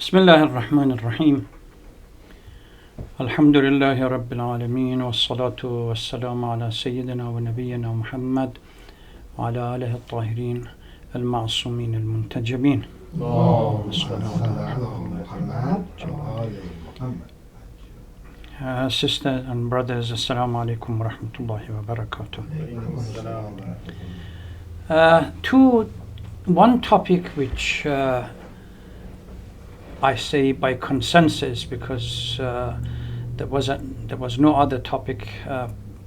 بسم الله الرحمن الرحيم الحمد لله رب العالمين والصلاة والسلام على سيدنا ونبينا محمد وعلى آله الطاهرين المعصومين المنتجبين. اللهم صل على محمد Sisters and brothers, Assalamu alaikum wa rahmatullahi wa barakatuh. One topic which I say by consensus, because there was no other topic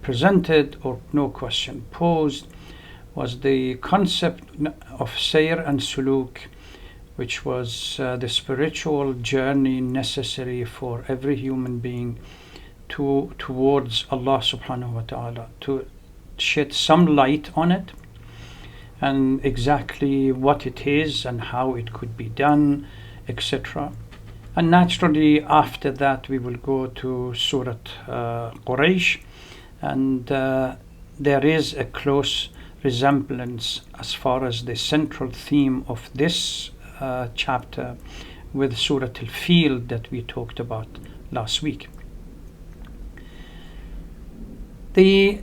presented or no question posed, was the concept of sayr and suluk, which was the spiritual journey necessary for every human being towards Allah subhanahu wa ta'ala, to shed some light on it and exactly what it is and how it could be done, etc. And naturally after that we will go to Surah Quraish, and there is a close resemblance as far as the central theme of this chapter with Surah Al-Fil that we talked about last week. The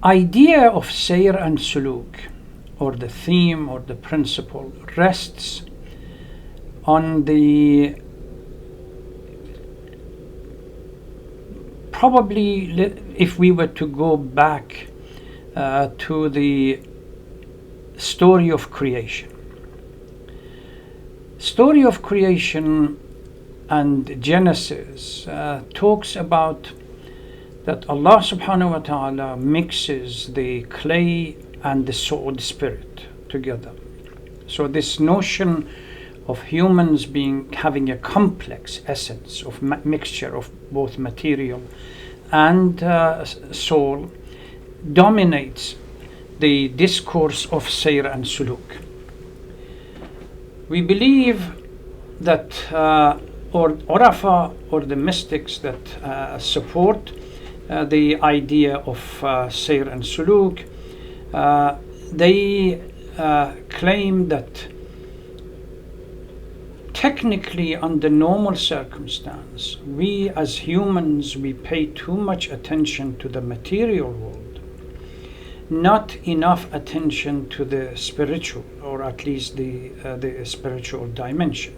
idea of sayr and suluk, or the theme or the principle, rests on the probably, if we were to go back to the story of creation. Story of creation and Genesis talks about that Allah subhanahu wa ta'ala mixes the clay and the soul spirit together. So this notion of humans having a complex essence of mixture of both material and soul dominates the discourse of sayr and suluk. We believe that or Urafa, or the mystics that support the idea of sayr and suluk, they claim that technically, under normal circumstance, we as humans, we pay too much attention to the material world, not enough attention to the spiritual, or at least the spiritual dimension.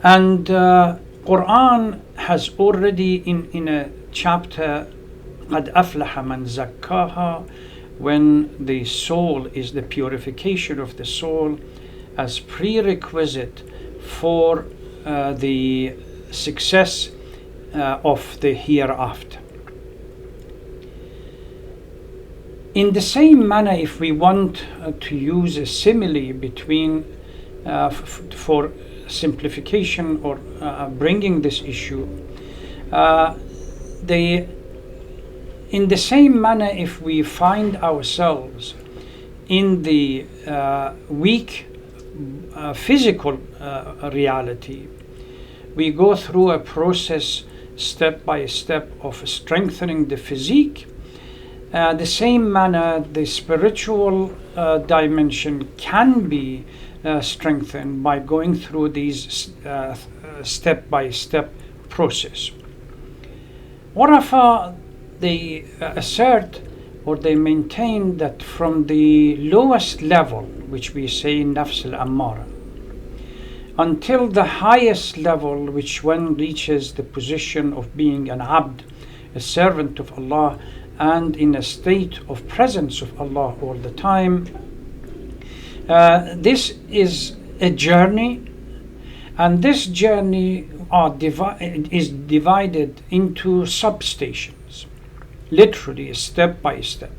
And Quran has already in a chapter, قَدْ أَفْلَحَ مَنْ زَكَّاهَا, when the soul is the purification of the soul as prerequisite for the success of the hereafter. In the same manner, if we want to use a simile between for simplification or bringing this issue, in the same manner, if we find ourselves in the weak physical reality, we go through a process step by step of strengthening the physique. The same manner, the spiritual dimension can be strengthened by going through these step by step process. Urafa, they assert or they maintain that from the lowest level, which we say nafs al-ammara, until the highest level, which one reaches the position of being an abd, a servant of Allah, and in a state of presence of Allah all the time. This is a journey, and this journey is divided into substations, literally step by step.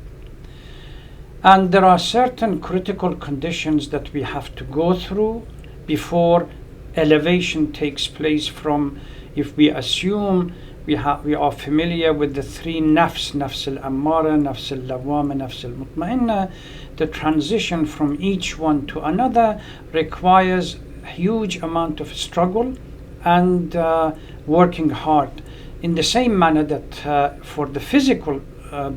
And there are certain critical conditions that we have to go through before elevation takes place from, if we assume we are familiar with the three nafs al-ammara, nafs al-lawwama, nafs al-mutma'inna, the transition from each one to another requires a huge amount of struggle and working hard. In the same manner that for the physical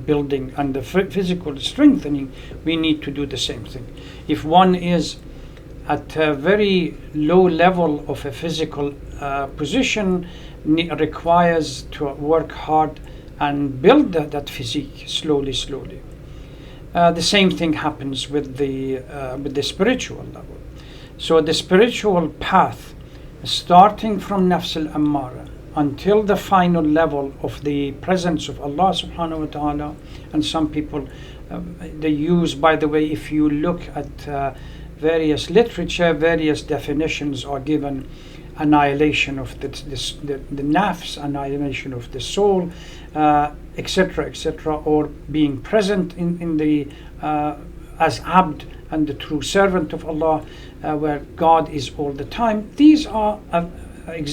building and the physical strengthening, we need to do the same thing. If one is at a very low level of a physical position requires to work hard and build that physique slowly. The same thing happens with the spiritual level. So the spiritual path, starting from Nafs al-Ammara until the final level of the presence of Allah subhanahu wa ta'ala, and some people they use, by the way, if you look at various literature, various definitions are given: annihilation of the nafs, annihilation of the soul, etc., or being present in the as abd and the true servant of Allah, where God is all the time. These are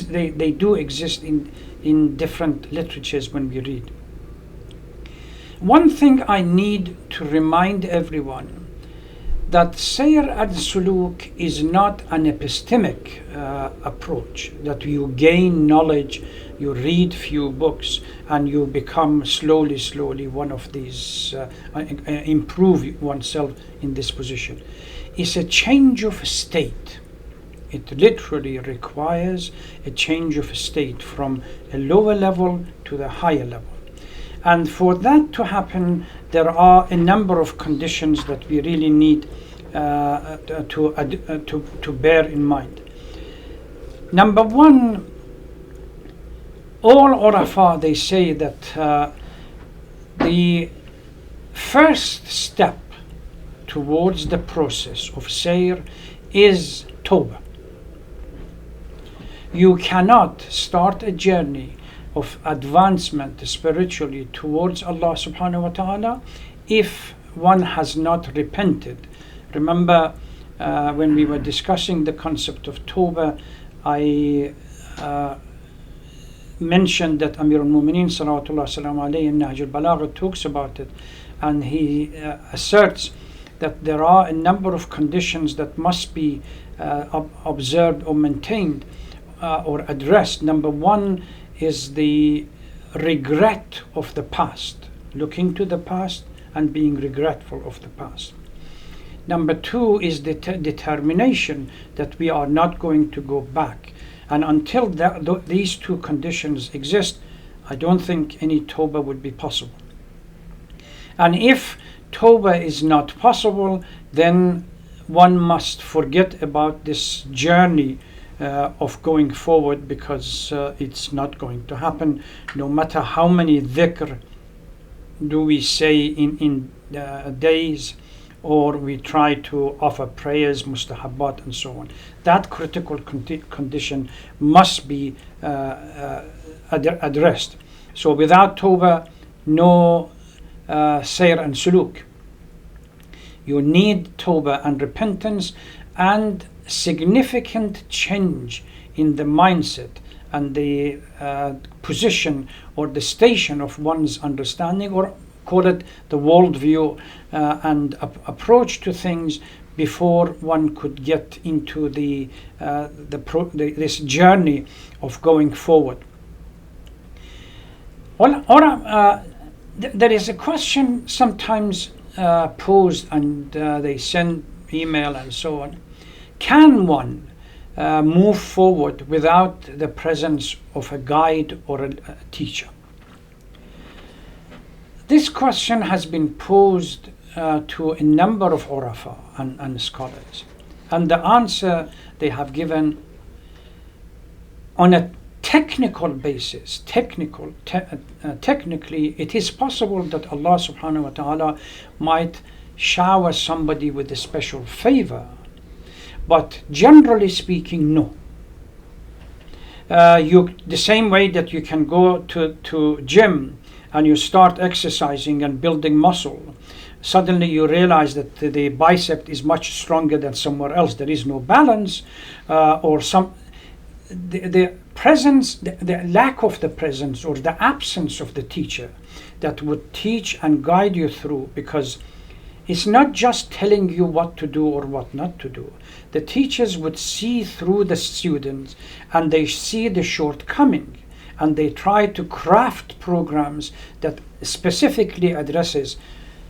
they do exist in different literatures when we read. One thing I need to remind everyone, that Sayr and Suluk is not an epistemic approach, that you gain knowledge, you read few books, and you become slowly one of these, improve oneself in this position. It's a change of state. It literally requires a change of state from a lower level to the higher level. And for that to happen, there are a number of conditions that we really need to bear in mind. Number one, all Urafa, they say that the first step towards the process of Sayr is Tawbah. You cannot start a journey of advancement spiritually towards Allah subhanahu wa ta'ala if one has not repented. Remember when we were discussing the concept of Tawbah, I mentioned that Amir al-Mu'mineen salawatullah salam alayhi in Nahj al-Balagha talks about it, and he asserts that there are a number of conditions that must be observed or maintained or addressed. Number one is the regret of the past, looking to the past and being regretful of the past. Number two is the determination that we are not going to go back. And until these two conditions exist, I don't think any Tawbah would be possible. And if Tawbah is not possible, then one must forget about this journey of going forward, because it's not going to happen, no matter how many dhikr do we say in days, or we try to offer prayers, mustahabbat, and so on. That critical condition must be addressed. So without Tawbah, no Sayr and Suluk. You need Tawbah and repentance and significant change in the mindset and the position or the station of one's understanding, or call it the worldview and approach to things, before one could get into this journey of going forward. Well, there is a question sometimes posed, and they send email and so on. Can one move forward without the presence of a guide or a teacher? This question has been posed to a number of Urafa and scholars, and the answer they have given on a technical basis, technically, it is possible that Allah subhanahu wa ta'ala might shower somebody with a special favor, but generally speaking, no. The same way that you can go to gym and you start exercising and building muscle, suddenly you realize that the bicep is much stronger than somewhere else. There is no balance, or the presence, the lack of the presence, or the absence of the teacher that would teach and guide you through, because it's not just telling you what to do or what not to do. The teachers would see through the students, and they see the shortcoming, and they try to craft programs that specifically addresses,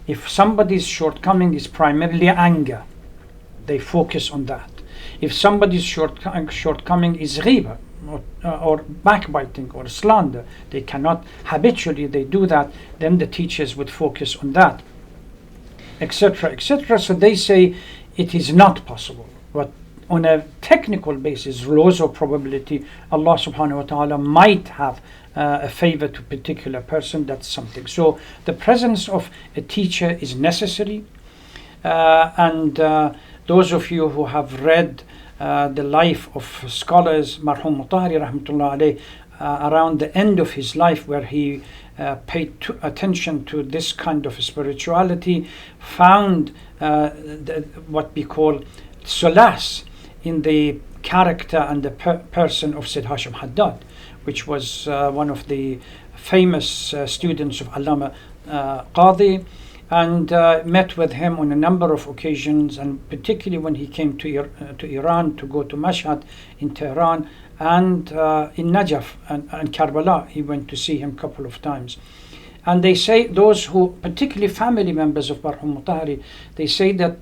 if somebody's shortcoming is primarily anger, they focus on that. If somebody's shortcoming is ghiba, or backbiting or slander, they cannot habitually they do that, then the teachers would focus on that, etc., etc. So they say it is not possible. But on a technical basis, laws of probability, Allah subhanahu wa ta'ala might have a favor to a particular person. That's something. So the presence of a teacher is necessary. And those of you who have read the life of scholars, Marhum Mutahari rahmatullah alayh, around the end of his life, where he paid attention to this kind of spirituality, found what we call solace in the character and the person of Sayyid Hashim Haddad, which was one of the famous students of Allama Qadi, and met with him on a number of occasions, and particularly when he came to Iran to go to Mashhad in Tehran, and in Najaf and Karbala. He went to see him a couple of times. And they say, those who, particularly family members of Marhum Mutahari, they say that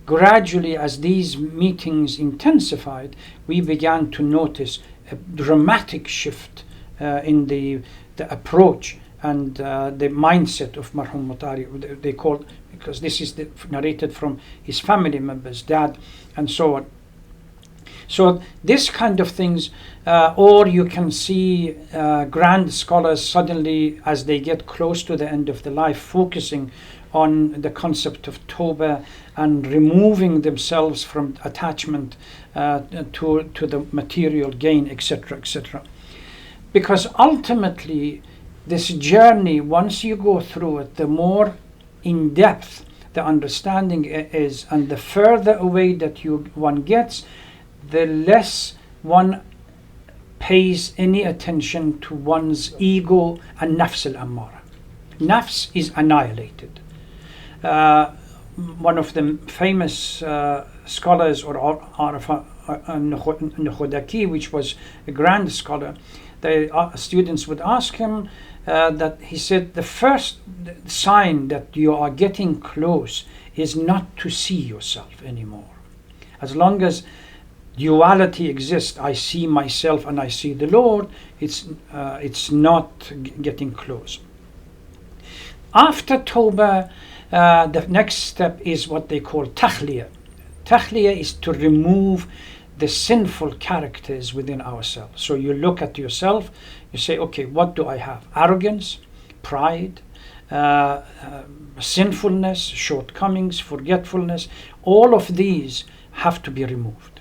gradually as these meetings intensified, we began to notice a dramatic shift in the approach and the mindset of Marhum Mutahari. They call, because this is narrated from his family members, dad and so on. So this kind of things, or you can see grand scholars suddenly, as they get close to the end of their life, focusing on the concept of Tawbah and removing themselves from attachment to the material gain, etc., etc. Because ultimately, this journey, once you go through it, the more in depth the understanding is, and the further away that one gets, the less one pays any attention to one's ego and nafs al-ammara. Nafs is annihilated. One of the famous scholars, or Araf al-Nakhodaki, which was a grand scholar, the students would ask him that he said the first sign that you are getting close is not to see yourself anymore. As long as duality exists, I see myself and I see the Lord, it's not getting close. After Tawbah, the next step is what they call takhliya. Takhliya is to remove the sinful characters within ourselves. So you look at yourself, you say, okay, what do I have? Arrogance, pride, sinfulness, shortcomings, forgetfulness. All of these have to be removed.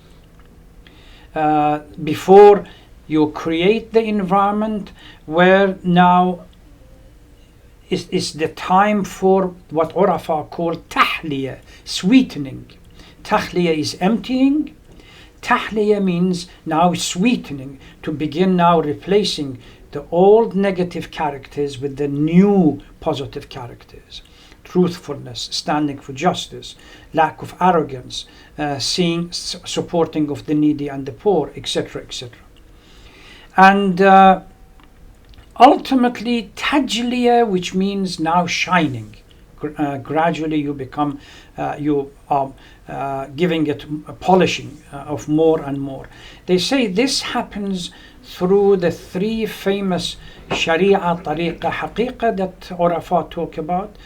Before you create the environment where now is the time for what Urafa call tahliya, sweetening. Tahliya is emptying. Tahliya means now sweetening, to begin now replacing the old negative characters with the new positive characters. Truthfulness, standing for justice, lack of arrogance, supporting of the needy and the poor, etc., etc. And ultimately, tajliya, which means now shining. Gradually you become, you are giving it a polishing of more and more. They say this happens through the three famous Sharia, Tariqa, Haqiqa that Urafa talk about,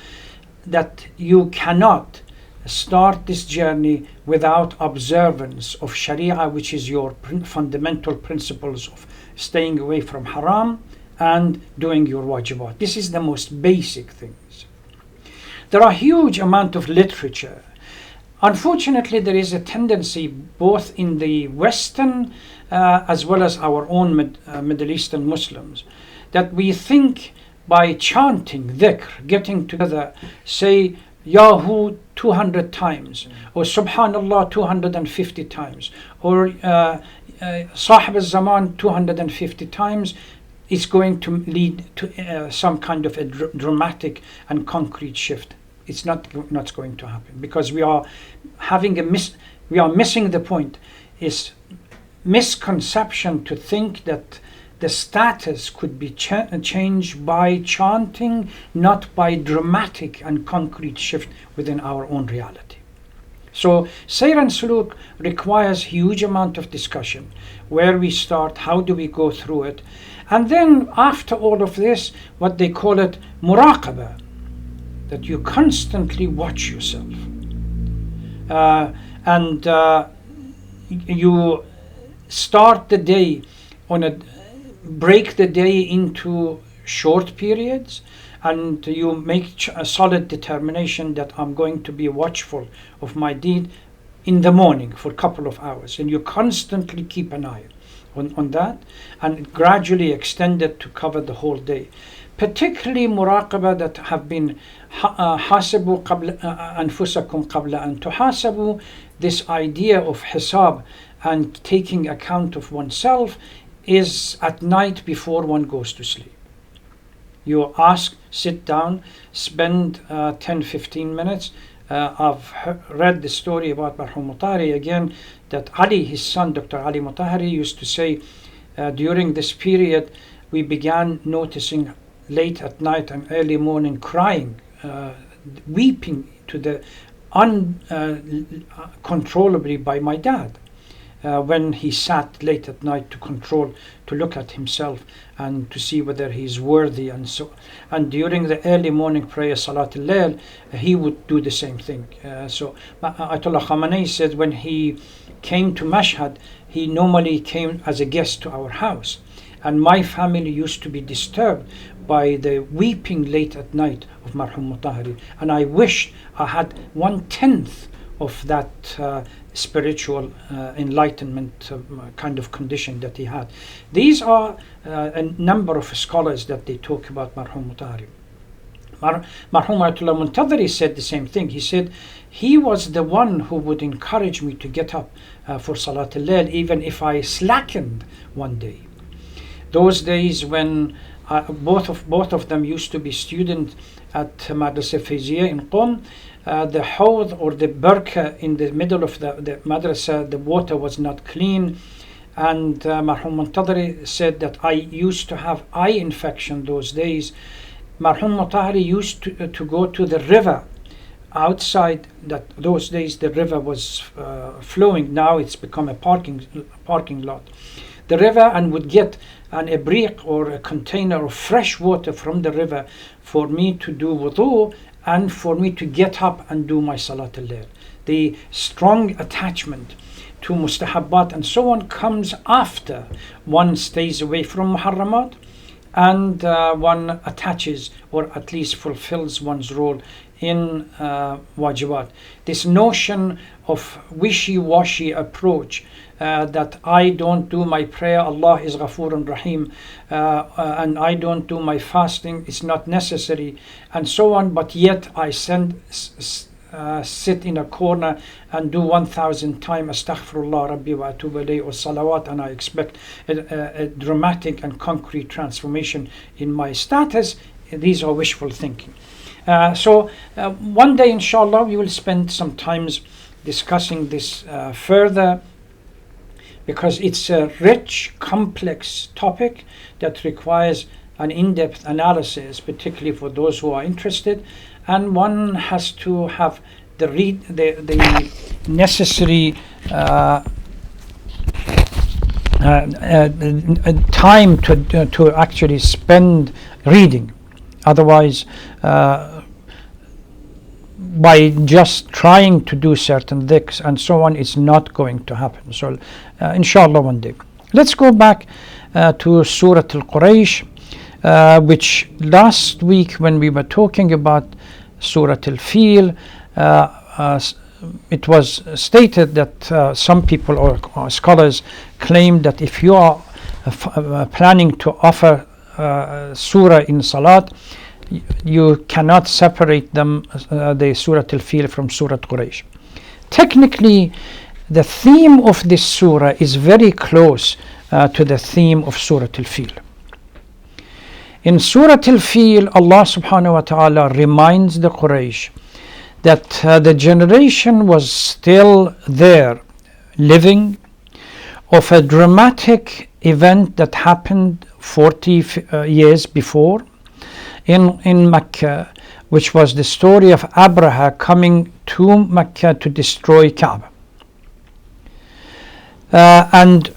that you cannot start this journey without observance of Sharia, which is your fundamental principles of staying away from haram and doing your wajibat. This is the most basic things. There are huge amount of literature. Unfortunately, there is a tendency both in the Western as well as our own Middle Eastern Muslims that we think by chanting dhikr, getting together, say Yahu 200 times, or Subhanallah 250 times, or Sahib al-Zaman 250 times, is going to lead to some kind of a dramatic and concrete shift. It's not going to happen, because we are having we are missing the point. It's misconception to think that the status could be changed by chanting, not by dramatic and concrete shift within our own reality. So Sayr and Suluk requires huge amount of discussion. Where we start, how do we go through it? And then after all of this, what they call it, muraqabah, that you constantly watch yourself. And you start the day break the day into short periods, and you make a solid determination that I'm going to be watchful of my deed in the morning for a couple of hours, and you constantly keep an eye on that, and gradually extend it to cover the whole day. Particularly muraqabah that have been حاسبوا قبل أنفسكم قبل أن تحاسبوا. This idea of hisab and taking account of oneself is at night before one goes to sleep. You sit down, spend 10-15 minutes. I've read the story about Marhum Mutahari again, that Ali, his son, Dr. Ali Mutahari, used to say during this period we began noticing late at night and early morning crying, weeping to the uncontrollably by my dad. When he sat late at night to look at himself and to see whether he's worthy, and during the early morning prayer, Salat al-Layl, he would do the same thing. So Ayatollah Khamenei said when he came to Mashhad, he normally came as a guest to our house, and my family used to be disturbed by the weeping late at night of Marhum Mutahari, and I wished I had 1/10 of that spiritual enlightenment kind of condition that he had. These are a number of scholars that they talk about Marhum Mutahari. Marhum Ayatollah Muntadhiri said the same thing. He said he was the one who would encourage me to get up for Salat al-Layl even if I slackened one day. Those days when both of them used to be students at Madrasa Fiziyya in Qom, the hawd or the barka in the middle of the madrasa, the water was not clean, and Marhum Muntadhiri said that I used to have eye infection those days. Marhum Mutahari used to go to the river outside. Those days the river was flowing. Now it's become a parking lot. The river, and would get an ibriq or a container of fresh water from the river for me to do wudu and for me to get up and do my Salat al-Layl. The strong attachment to mustahabbat and so on comes after one stays away from muharramat and one attaches or at least fulfills one's role in wajibat. This notion of wishy-washy approach that I don't do my prayer, Allah is Ghafoorun Rahim, and I don't do my fasting, it's not necessary, and so on, but yet I sit in a corner and do 1,000 times Astaghfirullah Rabbi wa atubu ilayh or salawat, and I expect a dramatic and concrete transformation in my status. These are wishful thinking. So one day inshallah we will spend some time discussing this further, because it's a rich, complex topic that requires an in-depth analysis, particularly for those who are interested, and one has to have the necessary time to actually spend reading. Otherwise, by just trying to do certain dhikrs and so on, it's not going to happen. So inshallah one day. Let's go back to Surah Al-Quraish, which last week when we were talking about Surah Al-Fil, it was stated that some people or scholars claim that if you are planning to offer surah in salat, you cannot separate them, the Surah Al-Fil from Surah Quraish. Technically, the theme of this surah is very close to the theme of Surah Al-Fil. In Surah Al-Fil, Allah subhanahu wa ta'ala reminds the Quraysh that the generation was still there, living, of a dramatic event that happened 40 years before in Mecca, which was the story of Abraha coming to Mecca to destroy Kaaba. And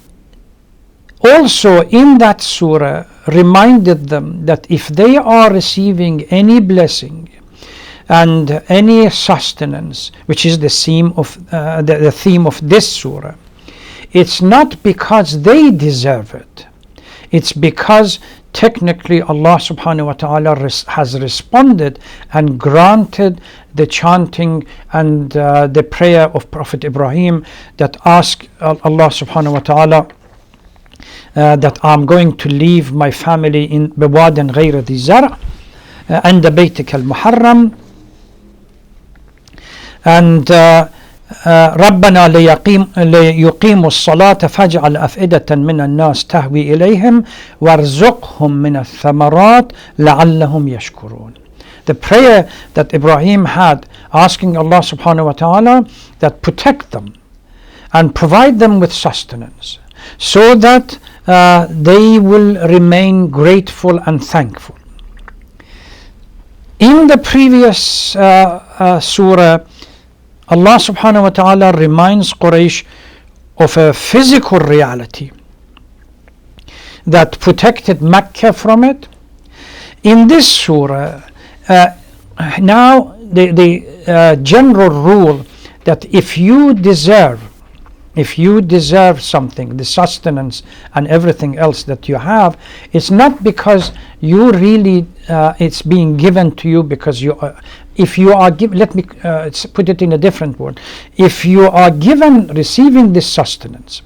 also in that surah reminded them that if they are receiving any blessing and any sustenance, which is the theme of the theme of this surah, it's not because they deserve it. It's because technically Allah subhanahu wa ta'ala has responded and granted the chanting and the prayer of Prophet Ibrahim that asked Allah subhanahu wa ta'ala that I'm going to leave my family in بواد غير ذي زرع عند بيتك المحرم, and ربنا ليقيموا الصلاة فاجعل أفئدة من الناس تهوي إليهم وارزقهم من الثمرات لعلهم يشكرون. The prayer that Ibrahim had, asking Allah subhanahu wa ta'ala that protect them and provide them with sustenance so that they will remain grateful and thankful. In the previous surah, Allah subhanahu wa ta'ala reminds Quraysh of a physical reality that protected Mecca from it. In this surah, now the general rule that if you deserve something, the sustenance and everything else that you have, it's not because you really it's being given to you because you are, if you are given, let me put it in a different word, if you are receiving this sustenance,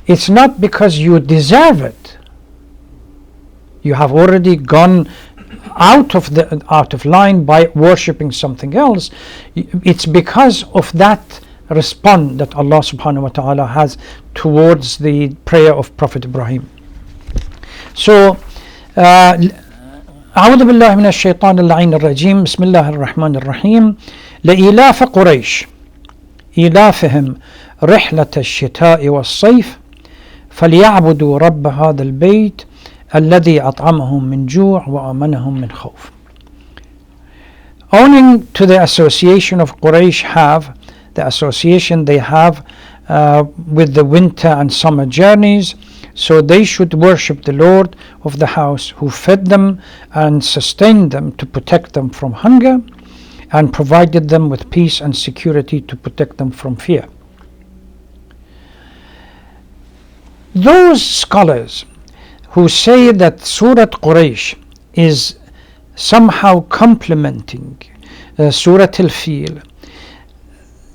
it's not because you deserve it. You have already gone out of line by worshipping something else. It's because of that response that Allah subhanahu wa ta'ala has towards the prayer of Prophet Ibrahim. So أعوذ بالله من الشيطان اللعين الرجيم بسم الله الرحمن الرحيم لإيلاف قريش إيلافهم رحلة الشتاء والصيف فليعبدوا رب هذا البيت الذي أطعمهم من جوع وآمنهم من خوف. Owing to the association of Quraysh the association they have with the winter and summer journeys, so they should worship the Lord of the house who fed them and sustained them to protect them from hunger and provided them with peace and security to protect them from fear. Those scholars who say that Surah Quraish is somehow complementing Surah Al-Fil,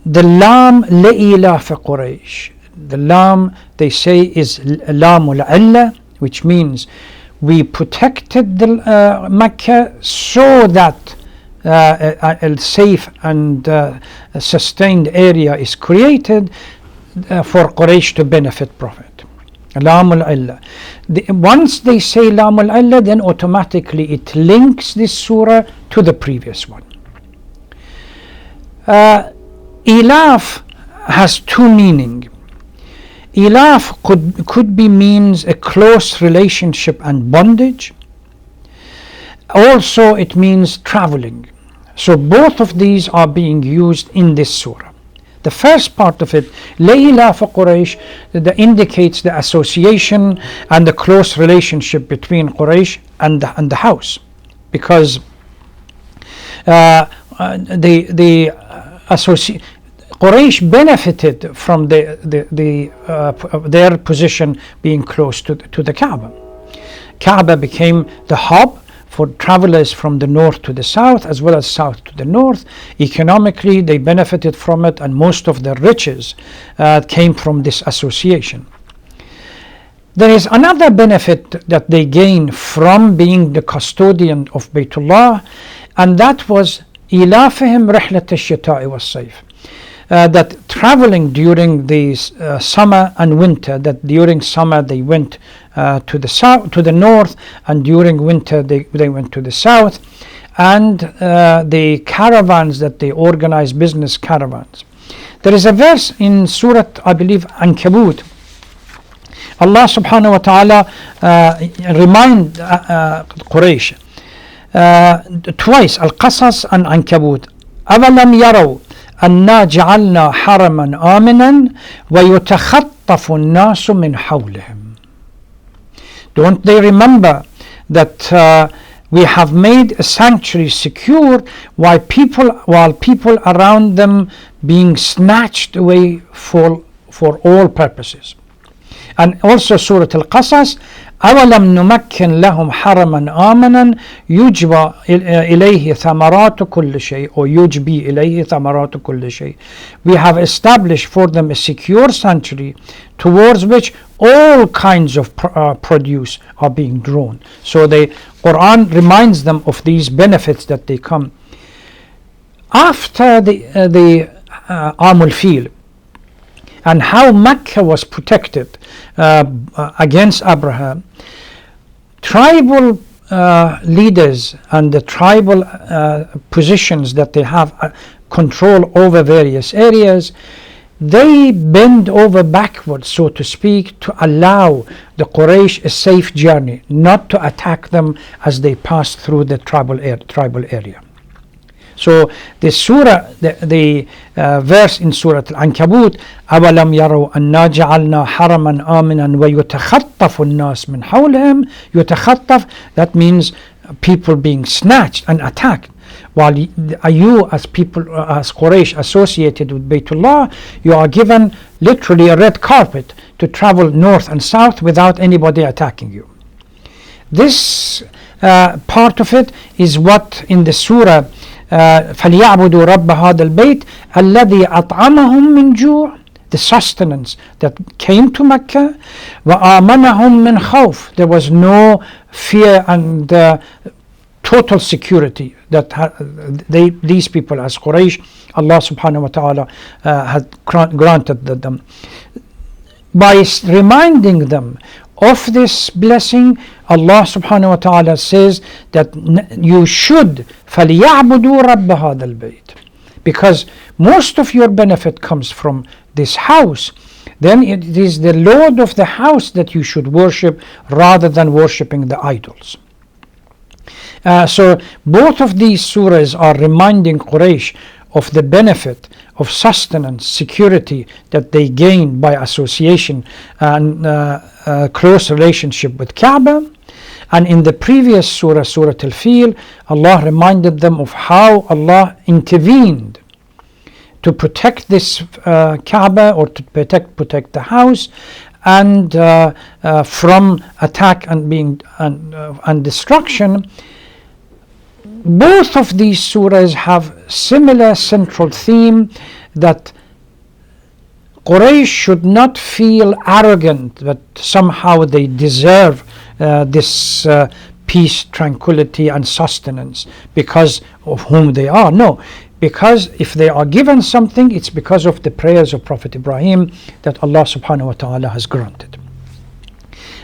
the Lam Le'ilaf Quraish, the Lam they say is Lamul Illa, which means we protected the Mecca so that a safe and sustained area is created for Quraysh to benefit Prophet. Lamul Illa. Once they say Lamul Illa, then automatically it links this surah to the previous one. Ilaf has two meanings. Ilaf could be means a close relationship and bondage. Also it means traveling. So both of these are being used in this surah. The first part of it, Layla for Quraysh, that indicates the association and the close relationship between Quraysh and the house, because Quraysh benefited from their position being close to the Kaaba. Kaaba became the hub for travelers from the north to the south as well as south to the north. Economically, they benefited from it, and most of their riches came from this association. There is another benefit that they gained from being the custodian of Baytullah, and that was إِلَافِهِمْ رِحْلَةَ الشِّتَاءِ وَالصَّيْفِ. That traveling during the summer and winter, that during summer they went to the south, to the north, and during winter they went to the south, and the caravans that they organized, business caravans. There is a verse in Surah, I believe, Ankabut. Allah subhanahu wa ta'ala remind Quraysh twice, Al-Qasas and Ankabut. أَوَلَمْ يَرَوْا أَنَّا جَعَلْنَا حَرَمًا آمِنًا وَيُتَخَطَّفُ النَّاسُ مِنْ حَوْلِهِمْ. Don't they remember that we have made a sanctuary secure while people around them being snatched away for all purposes. And also Surah Al-Qasas, أَوَلَمْ نُمَكِّنْ لَهُمْ حَرَمًا آمَنًا يُجْبَى إِلَيْهِ ثَمَرَاتُ كُلِّ شَيْء, or يُجْبِي إِلَيْهِ ثَمَرَاتُ كُلِّ شَيْء. We have established for them a secure sanctuary towards which all kinds of produce are being drawn. So the Quran reminds them of these benefits that they come. After the Amul Fil, and how Mecca was protected against Abraham, tribal leaders and the tribal positions that they have control over various areas, they bend over backwards, so to speak, to allow the Quraysh a safe journey, not to attack them as they pass through the tribal area. So the surah, the verse in Surah Al-Ankabut, أَوَلَمْ يَرَوْا أَنَّا جَعَلْنَا حَرَمًا آمِنًا وَيُتَخَطَّفُ النَّاسُ مِنْ حَوْلِهِمْ. يُتَخَطَّف, that means people being snatched and attacked. While you as people, as Quraysh associated with Baytullah, you are given literally a red carpet to travel north and south without anybody attacking you. This part of it is what in the surah فَلْيَعْبُدُوا رَبَّ هَذَا الْبَيْتِ الَّذِي أَطْعَمَهُم مِّن جُوعٍ, the sustenance that came to Mecca, وَآمَنَهُم مِّن خَوْفٍ, there was no fear and total security that these people as Quraysh, Allah subhanahu wa ta'ala had granted them. By reminding them of this blessing, Allah subhanahu wa ta'ala says that you should فَلْيَعْبُدُوا رَبَّ هَذَا الْبَيْتِ, because most of your benefit comes from this house. Then it is the Lord of the house that you should worship rather than worshipping the idols. So both of these surahs are reminding Quraysh of the benefit of sustenance, security that they gain by association and close relationship with Kaaba. And in the previous surah, Surah Al-Fil, Allah reminded them of how Allah intervened to protect this Kaaba, or to protect the house, and from attack and destruction. Both of these surahs have similar central theme, that Quraysh should not feel arrogant that somehow they deserve this peace, tranquility and sustenance because of whom they are. No, because if they are given something, it's because of the prayers of Prophet Ibrahim that Allah subhanahu wa ta'ala has granted.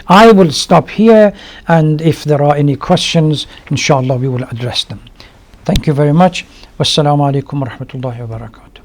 I will stop here, and if there are any questions, inshallah we will address them. Thank you very much. Wassalamu alaikum wa rahmatullahi wa barakatuh.